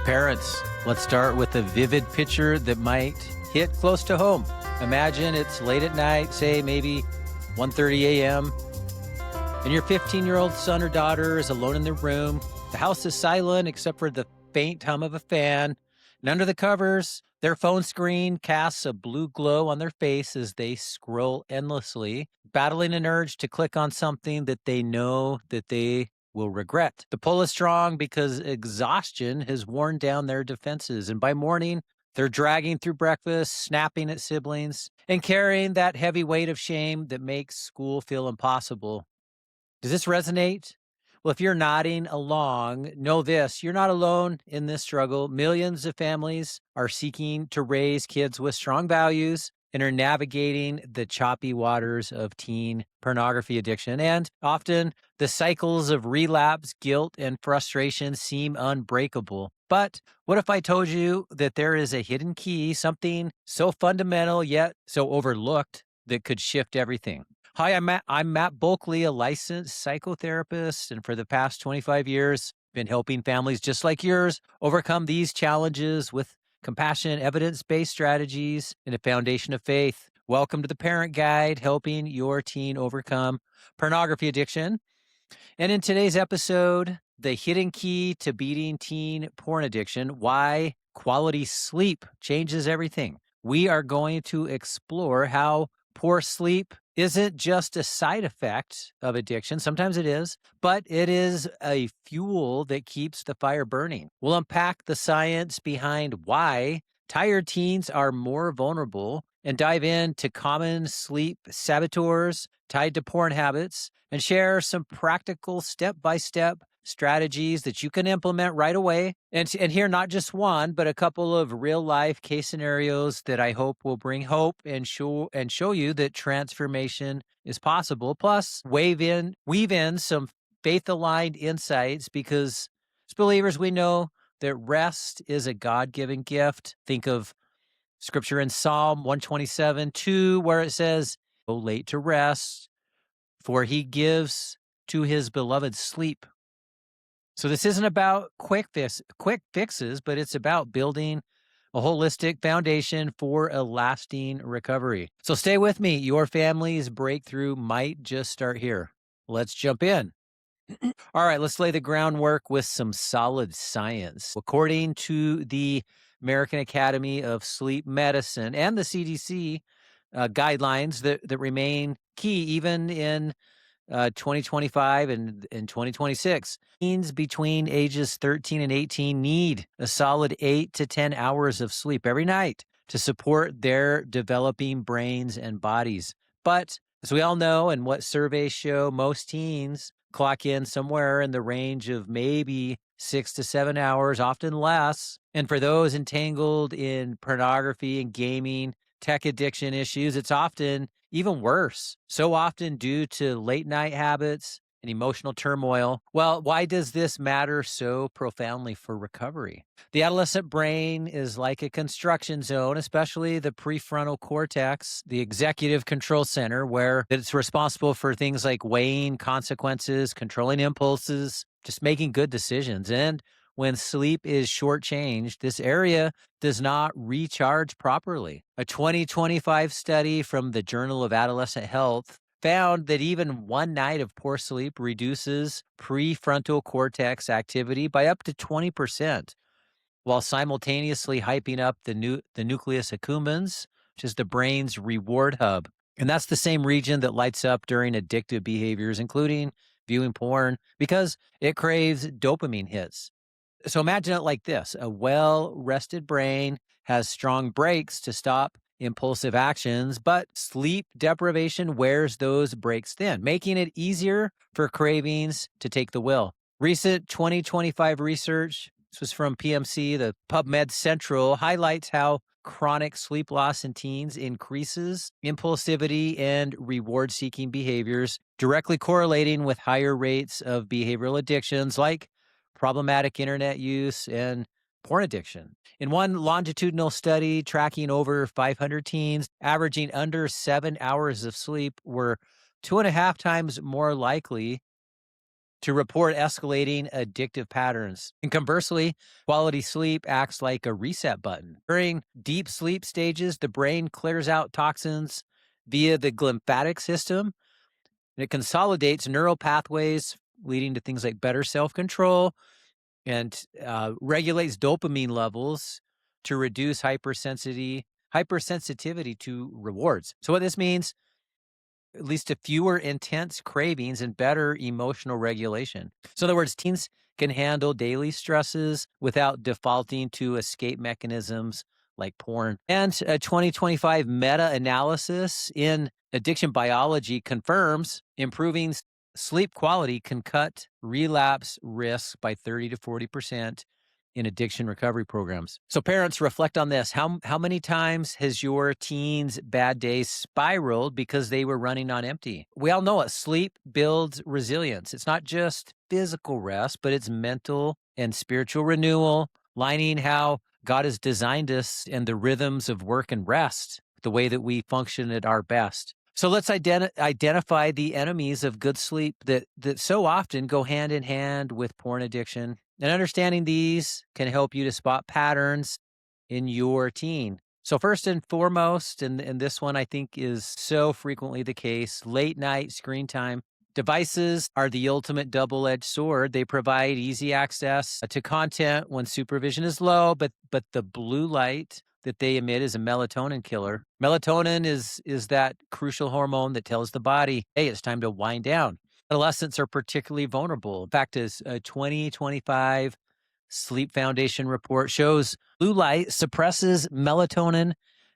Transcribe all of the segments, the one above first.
Parents, let's start with a vivid picture that might hit close to home. Imagine it's late at night, say maybe 1:30 a.m., and your 15-year-old son or daughter is alone in their room. The house is silent except for the faint hum of a fan, and under the covers, their phone screen casts a blue glow on their face as they scroll endlessly, battling an urge to click on something that they know that they will regret. The pull is strong because exhaustion has worn down their defenses, and by morning, they're dragging through breakfast, snapping at siblings, and carrying that heavy weight of shame that makes school feel impossible. Does this resonate? Well, if you're nodding along, know this: you're not alone in this struggle. Millions of families are seeking to raise kids with strong values and are navigating the choppy waters of teen pornography addiction. And often the cycles of relapse, guilt, and frustration seem unbreakable. But what if I told you that there is a hidden key, something so fundamental yet so overlooked that could shift everything? Hi, I'm Matt Bulkley, a licensed psychotherapist, and for the past 25 years, been helping families just like yours overcome these challenges with compassion, evidence-based strategies, and a foundation of faith. Welcome to the Parent Guide, helping your teen overcome pornography addiction. And in today's episode, the hidden key to beating teen porn addiction, why quality sleep changes everything. We are going to explore how poor sleep isn't just a side effect of addiction. Sometimes it is, but it is a fuel that keeps the fire burning. We'll unpack the science behind why tired teens are more vulnerable and dive into common sleep saboteurs tied to porn habits and share some practical step-by-step strategies that you can implement right away. And hear not just one, but a couple of real-life case scenarios that I hope will bring hope and show you that transformation is possible. Plus, weave in some faith-aligned insights, because as believers, we know that rest is a God-given gift. Think of scripture in Psalm 127:2, where it says, "Go late to rest, for he gives to his beloved sleep." So this isn't about quick fixes, but it's about building a holistic foundation for a lasting recovery. So stay with me. Your family's breakthrough might just start here. Let's jump in. All right, let's lay the groundwork with some solid science. According to the American Academy of Sleep Medicine and the CDC guidelines that remain key even in 2025 and 2026. Teens between ages 13 and 18 need a solid 8 to 10 hours of sleep every night to support their developing brains and bodies. But as we all know, and what surveys show, most teens clock in somewhere in the range of maybe 6 to 7 hours, often less. And for those entangled in pornography and gaming, tech addiction issues, it's often even worse, so often due to late night habits and emotional turmoil. Well, why does this matter so profoundly for recovery? The adolescent brain is like a construction zone, especially the prefrontal cortex, the executive control center, where it's responsible for things like weighing consequences, controlling impulses, just making good decisions. And when sleep is shortchanged, this area does not recharge properly. A 2025 study from the Journal of Adolescent Health found that even one night of poor sleep reduces prefrontal cortex activity by up to 20%, while simultaneously hyping up the nucleus accumbens, which is the brain's reward hub. And that's the same region that lights up during addictive behaviors, including viewing porn, because it craves dopamine hits. So imagine it like this: a well-rested brain has strong brakes to stop impulsive actions, but sleep deprivation wears those brakes thin, making it easier for cravings to take the wheel. Recent 2025 research, this was from PMC, the PubMed Central, highlights how chronic sleep loss in teens increases impulsivity and reward-seeking behaviors, directly correlating with higher rates of behavioral addictions like problematic internet use and porn addiction. In one longitudinal study tracking over 500 teens, averaging under 7 hours of sleep were 2.5 times more likely to report escalating addictive patterns. And conversely, quality sleep acts like a reset button. During deep sleep stages, the brain clears out toxins via the glymphatic system, and it consolidates neural pathways, leading to things like better self-control, and regulates dopamine levels to reduce hypersensitivity to rewards. So what this means, at least to fewer intense cravings and better emotional regulation. So in other words, teens can handle daily stresses without defaulting to escape mechanisms like porn. And a 2025 meta-analysis in addiction biology confirms improving sleep quality can cut relapse risks by 30 to 40% in addiction recovery programs. So parents, reflect on this. How many times has your teen's bad days spiraled because they were running on empty? We all know it. Sleep builds resilience. It's not just physical rest, but it's mental and spiritual renewal, lining how God has designed us and the rhythms of work and rest, the way that we function at our best. So let's identify the enemies of good sleep that so often go hand in hand with porn addiction. And understanding these can help you to spot patterns in your teen. So first and foremost, and this one I think is so frequently the case, late night screen time. Devices are the ultimate double-edged sword. They provide easy access to content when supervision is low, but the blue light that they emit is a melatonin killer. Melatonin is that crucial hormone that tells the body, hey, it's time to wind down. Adolescents are particularly vulnerable. In fact, as a 2025 Sleep Foundation report shows, blue light suppresses melatonin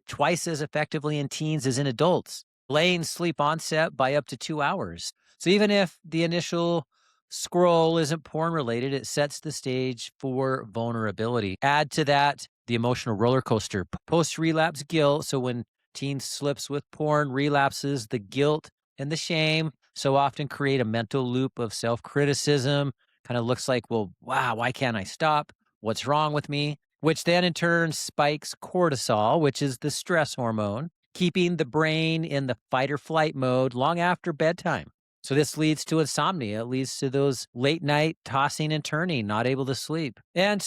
twice as effectively in teens as in adults, delaying sleep onset by up to 2 hours. So even if the initial scroll isn't porn related, it sets the stage for vulnerability. Add to that the emotional roller coaster, post-relapse guilt. So when teen slips with porn, relapses, the guilt and the shame so often create a mental loop of self-criticism. Kind of looks like, well, wow, why can't I stop? What's wrong with me? Which then in turn spikes cortisol, which is the stress hormone, keeping the brain in the fight or flight mode long after bedtime. So this leads to insomnia. It leads to those late night tossing and turning, not able to sleep. And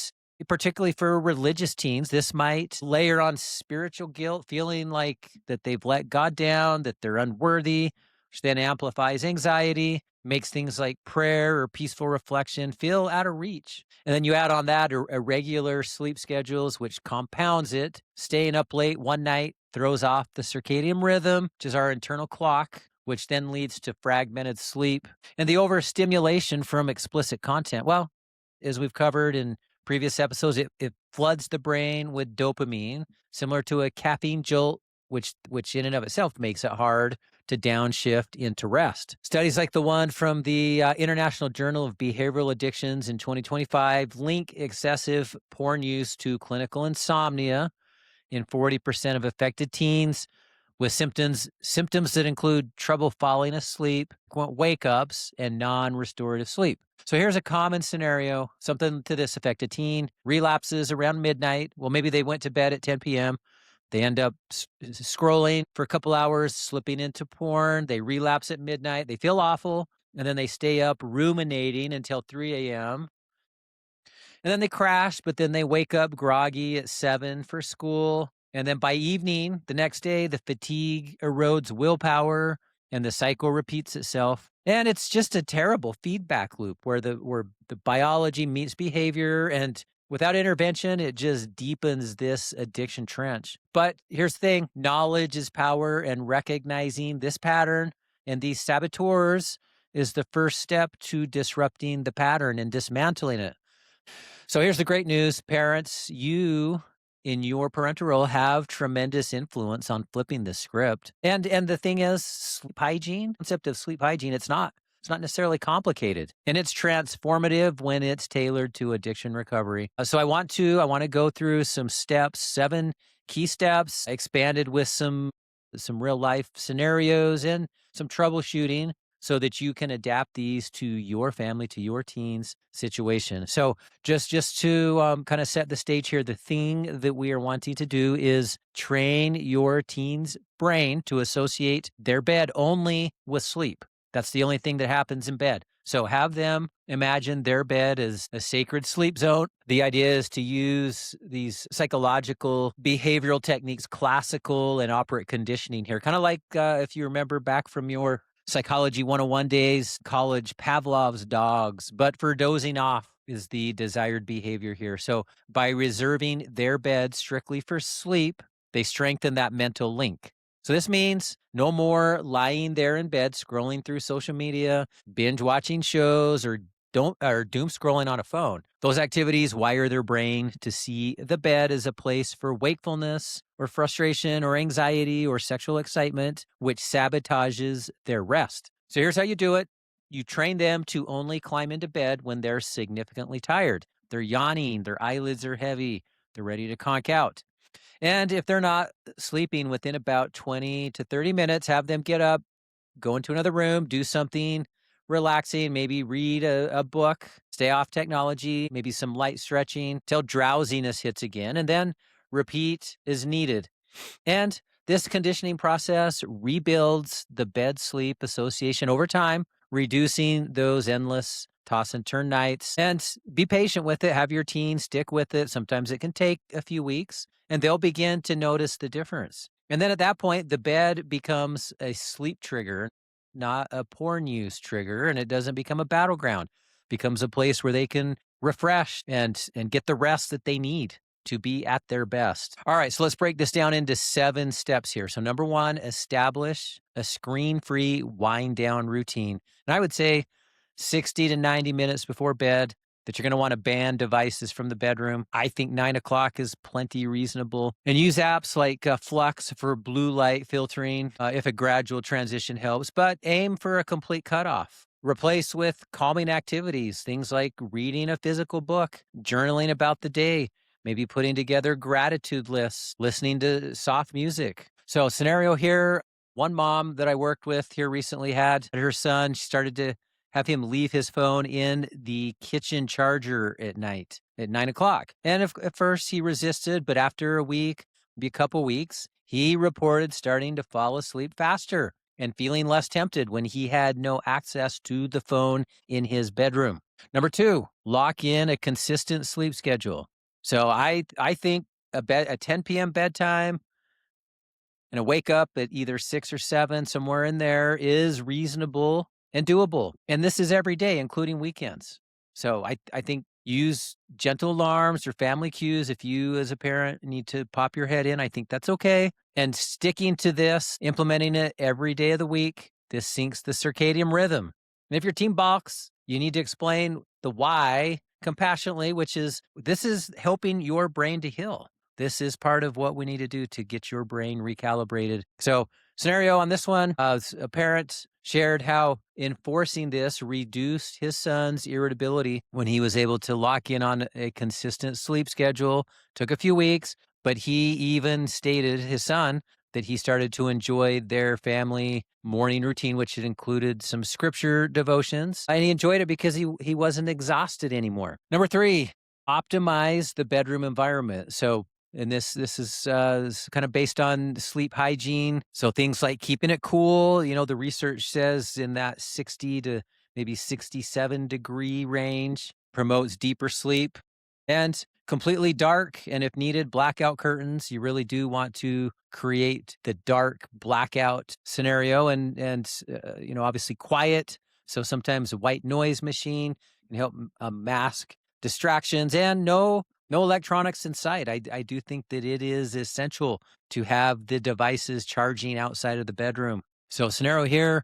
particularly for religious teens, this might layer on spiritual guilt, feeling like that they've let God down, that they're unworthy, which then amplifies anxiety, makes things like prayer or peaceful reflection feel out of reach. And then you add on that irregular sleep schedules, which compounds it. Staying up late one night throws off the circadian rhythm, which is our internal clock, which then leads to fragmented sleep. And the overstimulation from explicit content, well, as we've covered in previous episodes, it floods the brain with dopamine, similar to a caffeine jolt, which in and of itself makes it hard to downshift into rest. Studies like the one from the International Journal of Behavioral Addictions in 2025 link excessive porn use to clinical insomnia in 40% of affected teens, with symptoms that include trouble falling asleep, wake-ups, and non-restorative sleep. So here's a common scenario, something to this effect. A teen relapses around midnight. Well, maybe they went to bed at 10 p.m. They end up scrolling for a couple hours, slipping into porn. They relapse at midnight. They feel awful, and then they stay up ruminating until 3 a.m. And then they crash, but then they wake up groggy at 7 for school. And then by evening, the next day, the fatigue erodes willpower and the cycle repeats itself. And it's just a terrible feedback loop where the biology meets behavior, and without intervention, it just deepens this addiction trench. But here's the thing, knowledge is power, and recognizing this pattern and these saboteurs is the first step to disrupting the pattern and dismantling it. So here's the great news, parents. You, in your parental role, have tremendous influence on flipping the script. And the thing is, sleep hygiene, concept of sleep hygiene, it's not necessarily complicated, and it's transformative when it's tailored to addiction recovery. So I want to go through some steps, 7 key steps, expanded with some real life scenarios and some troubleshooting, so that you can adapt these to your family, to your teen's situation. So just to kind of set the stage here, the thing that we are wanting to do is train your teen's brain to associate their bed only with sleep. That's the only thing that happens in bed. So have them imagine their bed as a sacred sleep zone. The idea is to use these psychological behavioral techniques, classical and operant conditioning here, kind of like if you remember back from your Psychology 101 days, college, Pavlov's dogs, but for dozing off is the desired behavior here. So by reserving their bed strictly for sleep, they strengthen that mental link. So this means no more lying there in bed, scrolling through social media, binge watching shows, or doom scrolling on a phone. Those activities wire their brain to see the bed as a place for wakefulness or frustration or anxiety or sexual excitement, which sabotages their rest. So here's how you do it. You train them to only climb into bed when they're significantly tired. They're yawning, their eyelids are heavy, they're ready to conk out. And if they're not sleeping within about 20 to 30 minutes, have them get up, go into another room, do something relaxing, maybe read a book, stay off technology, maybe some light stretching till drowsiness hits again, and then repeat as needed. And this conditioning process rebuilds the bed sleep association over time, reducing those endless toss and turn nights. And be patient with it. Have your teen stick with it. Sometimes it can take a few weeks and they'll begin to notice the difference. And then at that point, the bed becomes a sleep trigger, not a porn use trigger, and it doesn't become a battleground. It becomes a place where they can refresh and get the rest that they need to be at their best. All right, so let's break this down into 7 steps here. So number 1, establish a screen-free wind down routine. And I would say 60 to 90 minutes before bed that you're going to want to ban devices from the bedroom. I think 9 o'clock is plenty reasonable. And use apps like Flux for blue light filtering if a gradual transition helps, but aim for a complete cutoff. Replace with calming activities, things like reading a physical book, journaling about the day, maybe putting together gratitude lists, listening to soft music. So scenario here, one mom that I worked with here recently had her son, she started to have him leave his phone in the kitchen charger at night at 9 o'clock. And at first he resisted, but after a week, maybe a couple weeks, he reported starting to fall asleep faster and feeling less tempted when he had no access to the phone in his bedroom. Number 2, lock in a consistent sleep schedule. So I think a 10 p.m. bedtime and a wake up at either 6 or 7, somewhere in there, is reasonable and doable. And this is every day, including weekends. So I think use gentle alarms or family cues. If you as a parent need to pop your head in, I think that's okay. And sticking to this, implementing it every day of the week, this syncs the circadian rhythm. And if your team balks, you need to explain the why compassionately, which is this is helping your brain to heal. This is part of what we need to do to get your brain recalibrated. So scenario on this one, a parent shared how enforcing this reduced his son's irritability when he was able to lock in on a consistent sleep schedule. Took a few weeks, but he even stated, his son, that he started to enjoy their family morning routine, which had included some scripture devotions. And he enjoyed it because he wasn't exhausted anymore. Number 3, optimize the bedroom environment. So and this is kind of based on sleep hygiene. So things like keeping it cool. The research says in that 60 to maybe 67 degree range promotes deeper sleep. And completely dark, and if needed, blackout curtains. You really do want to create the dark blackout scenario, and obviously quiet. So sometimes a white noise machine can help mask distractions, and no electronics inside. I do think that it is essential to have the devices charging outside of the bedroom. So scenario here,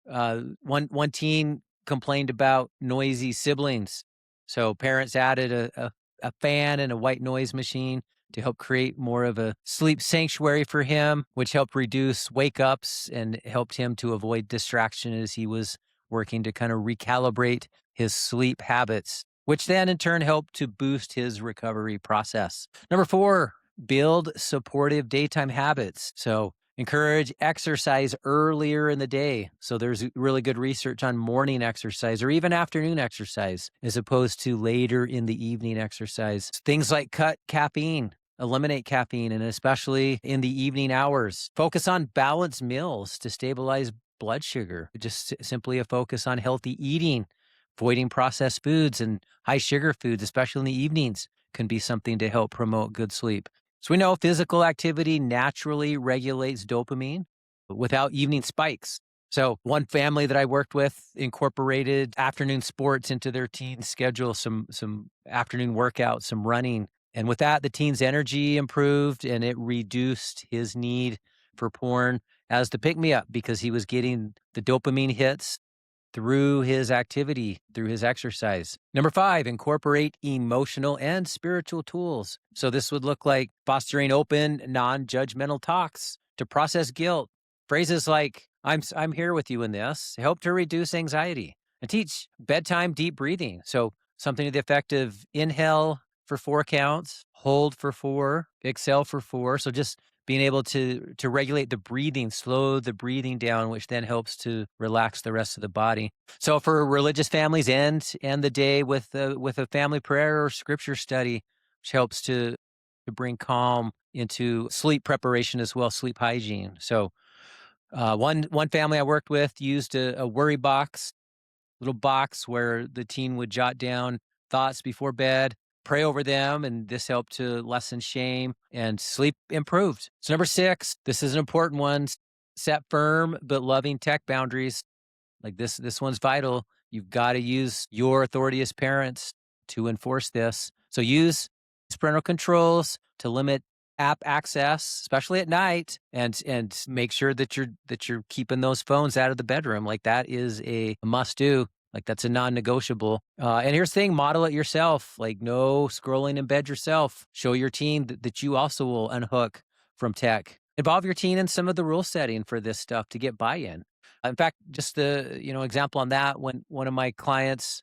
one teen complained about noisy siblings. So parents added a fan and a white noise machine to help create more of a sleep sanctuary for him, which helped reduce wake ups and helped him to avoid distraction as he was working to kind of recalibrate his sleep habits, which then in turn helped to boost his recovery process. Number 4, build supportive daytime habits. So encourage exercise earlier in the day. So there's really good research on morning exercise or even afternoon exercise as opposed to later in the evening exercise. Things like cut caffeine, eliminate caffeine, and especially in the evening hours. Focus on balanced meals to stabilize blood sugar. Just simply a focus on healthy eating, avoiding processed foods and high sugar foods, especially in the evenings, can be something to help promote good sleep. So we know physical activity naturally regulates dopamine without evening spikes. So one family that I worked with incorporated afternoon sports into their teen schedule, some afternoon workouts, some running. And with that, the teen's energy improved and it reduced his need for porn as the pick me up because he was getting the dopamine hits through his activity, through his exercise. Number 5, incorporate emotional and spiritual tools. So this would look like fostering open, non-judgmental talks to process guilt. Phrases like, I'm here with you in this, help to reduce anxiety, and teach bedtime deep breathing. So something to the effect of inhale for 4 counts, hold for 4, exhale for 4. So just being able to regulate the breathing, slow the breathing down, which then helps to relax the rest of the body. So for religious families, end the day with a family prayer or scripture study, which helps to bring calm into sleep preparation as well, sleep hygiene. So one family I worked with used a worry box, little box where the teen would jot down thoughts before bed, pray over them, and this helped to lessen shame and sleep improved. So number 6, this is an important one. Set firm but loving tech boundaries. Like this one's vital. You've got to use your authority as parents to enforce this. So use parental controls to limit app access, especially at night, and make sure that you're keeping those phones out of the bedroom. Like that is a must do. Like that's a non-negotiable. And here's the thing, model it yourself. Like no scrolling in bed yourself. Show your teen that you also will unhook from tech. Involve your teen in some of the rule setting for this stuff to get buy-in. In fact, just the example on that, when one of my clients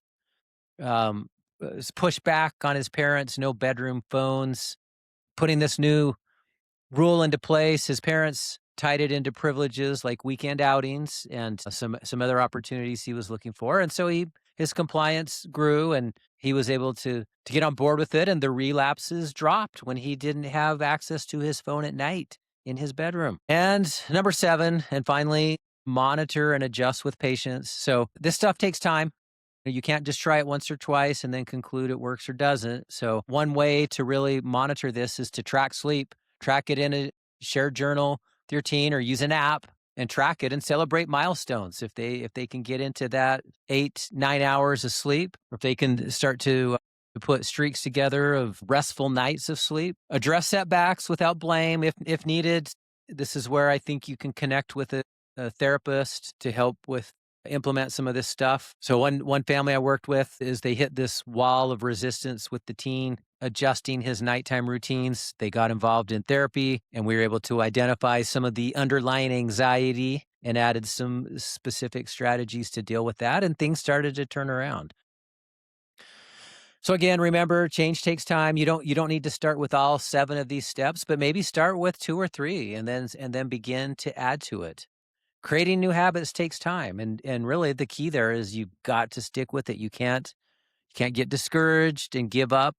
pushed back on his parents, no bedroom phones, putting this new rule into place, his parents tied it into privileges like weekend outings and some other opportunities he was looking for. And so his compliance grew and he was able to get on board with it, and the relapses dropped when he didn't have access to his phone at night in his bedroom. And number 7, and finally, monitor and adjust with patience. So this stuff takes time. You can't just try it once or twice and then conclude it works or doesn't. So one way to really monitor this is to track sleep, track it in a shared journal with your teen, or use an app and track it and celebrate milestones. If they can get into that 8-9 hours of sleep, or if they can start to put streaks together of restful nights of sleep, address setbacks without blame if needed. This is where I think you can connect with a therapist to help with implement some of this stuff. So one family I worked with is they hit this wall of resistance with the teen adjusting his nighttime routines. They got involved in therapy, and we were able to identify some of the underlying anxiety and added some specific strategies to deal with that, and things started to turn around. So again, remember, change takes time. You don't need to start with all 7 of these steps, but maybe start with 2 or 3 and then begin to add to it. Creating new habits takes time, and really the key there is you've got to stick with it. You can't get discouraged and give up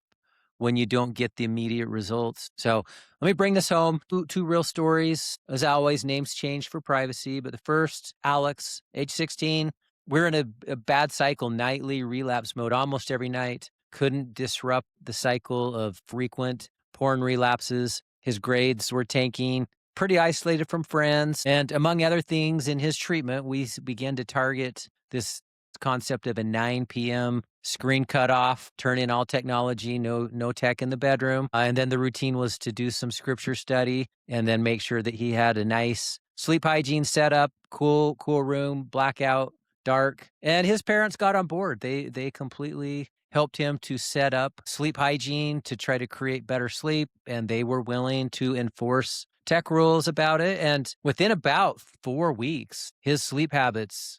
when you don't get the immediate results. So let me bring this home. Two real stories. As always, names change for privacy, but the first, Alex, age 16. We're in a bad cycle, nightly relapse mode almost every night. Couldn't disrupt the cycle of frequent porn relapses. His grades were tanking, pretty isolated from friends. And among other things, in his treatment, we began to target this concept of a 9 p.m. screen cutoff, turn in all technology, no tech in the bedroom. And then the routine was to do some scripture study and then make sure that he had a nice sleep hygiene setup, cool room, blackout, dark. And his parents got on board. They completely helped him to set up sleep hygiene to try to create better sleep. And they were willing to enforce tech rules about it. And within about 4 weeks, his sleep habits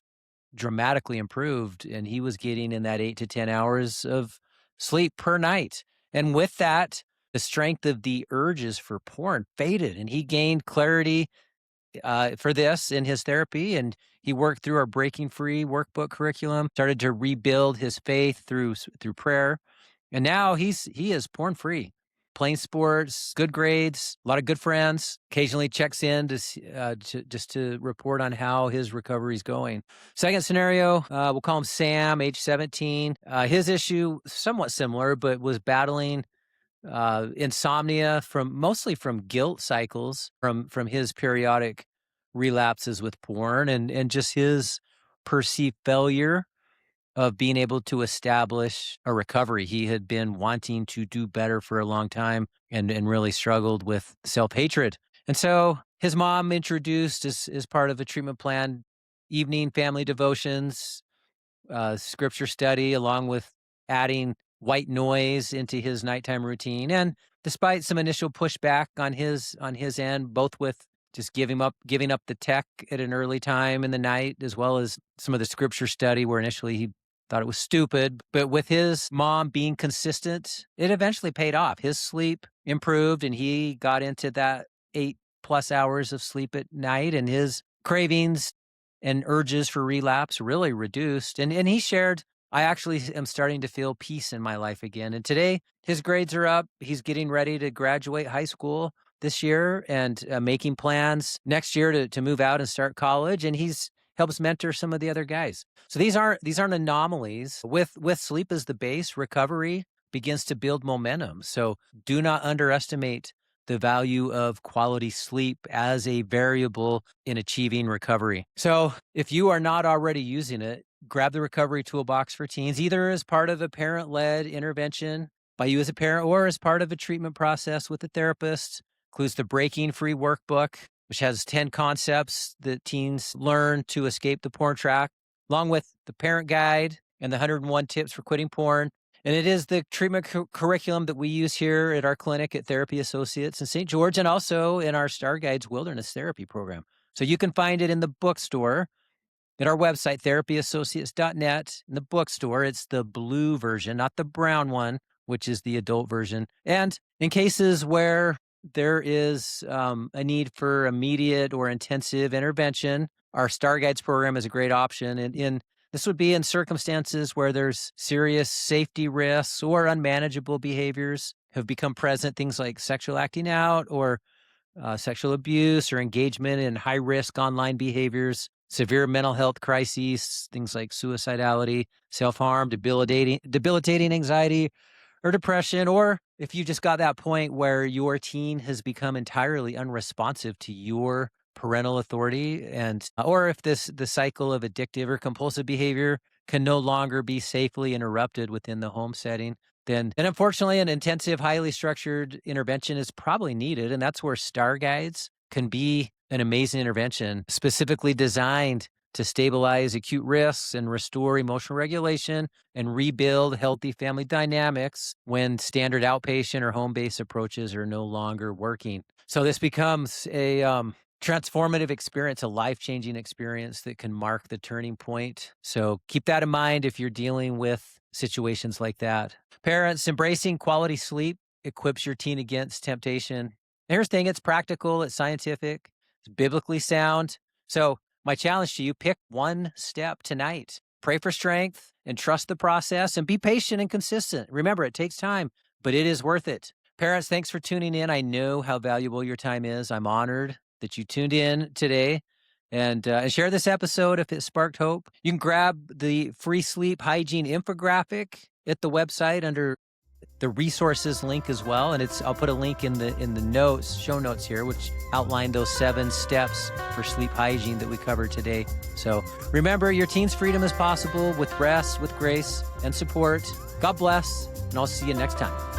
dramatically improved, and he was getting in that 8 to 10 hours of sleep per night. And with that, the strength of the urges for porn faded, and he gained clarity for this in his therapy. And he worked through our Breaking Free workbook curriculum, started to rebuild his faith through prayer, and now he is porn free. playing sports, good grades, a lot of good friends. Occasionally checks in just to report on how his recovery is going. Second scenario, we'll call him Sam, age 17. His issue, somewhat similar, but was battling insomnia mostly from guilt cycles from his periodic relapses with porn and just his perceived failure of being able to establish a recovery. He had been wanting to do better for a long time and really struggled with self-hatred. And so his mom introduced as part of a treatment plan, evening family devotions, scripture study, along with adding white noise into his nighttime routine. And despite some initial pushback on his end, both with just giving up the tech at an early time in the night, as well as some of the scripture study where initially he thought it was stupid, but with his mom being consistent, it eventually paid off. His sleep improved and he got into that 8+ hours of sleep at night, and his cravings and urges for relapse really reduced. And he shared, I actually am starting to feel peace in my life again. And today his grades are up. He's getting ready to graduate high school this year and making plans next year to move out and start college. And he's helps mentor some of the other guys. So these aren't anomalies. With sleep as the base, recovery begins to build momentum. So do not underestimate the value of quality sleep as a variable in achieving recovery. So if you are not already using it, grab the Recovery Toolbox for Teens, either as part of a parent-led intervention by you as a parent or as part of a treatment process with a therapist. Includes the Breaking Free workbook, which has 10 concepts that teens learn to escape the porn trap, along with the parent guide and the 101 tips for quitting porn. And it is the treatment curriculum that we use here at our clinic at Therapy Associates in St. George, and also in our Star Guides Wilderness Therapy program. So you can find it in the bookstore at our website, therapyassociates.net. In the bookstore, it's the blue version, not the brown one, which is the adult version. And in cases where there is a need for immediate or intensive intervention, our Star Guides program is a great option. And this would be in circumstances where there's serious safety risks or unmanageable behaviors have become present, things like sexual acting out or sexual abuse or engagement in high-risk online behaviors, severe mental health crises, things like suicidality, self-harm, debilitating anxiety, or depression, or if you just got that point where your teen has become entirely unresponsive to your parental authority, or if the cycle of addictive or compulsive behavior can no longer be safely interrupted within the home setting, then unfortunately an intensive, highly structured intervention is probably needed. And that's where Star Guides can be an amazing intervention, specifically designed to stabilize acute risks and restore emotional regulation and rebuild healthy family dynamics when standard outpatient or home-based approaches are no longer working. So this becomes a transformative experience, a life-changing experience that can mark the turning point. So keep that in mind if you're dealing with situations like that. Parents, embracing quality sleep equips your teen against temptation. And here's the thing, it's practical, it's scientific, it's biblically sound. So my challenge to you, pick one step tonight. Pray for strength and trust the process and be patient and consistent. Remember, it takes time, but it is worth it. Parents, thanks for tuning in. I know how valuable your time is. I'm honored that you tuned in today and share this episode if it sparked hope. You can grab the free sleep hygiene infographic at the website under the resources link as well, and I'll put a link in the show notes here, which outline those 7 steps for sleep hygiene that we covered today. So remember, your teen's freedom is possible with rest, with grace, and support. God bless, and I'll see you next time.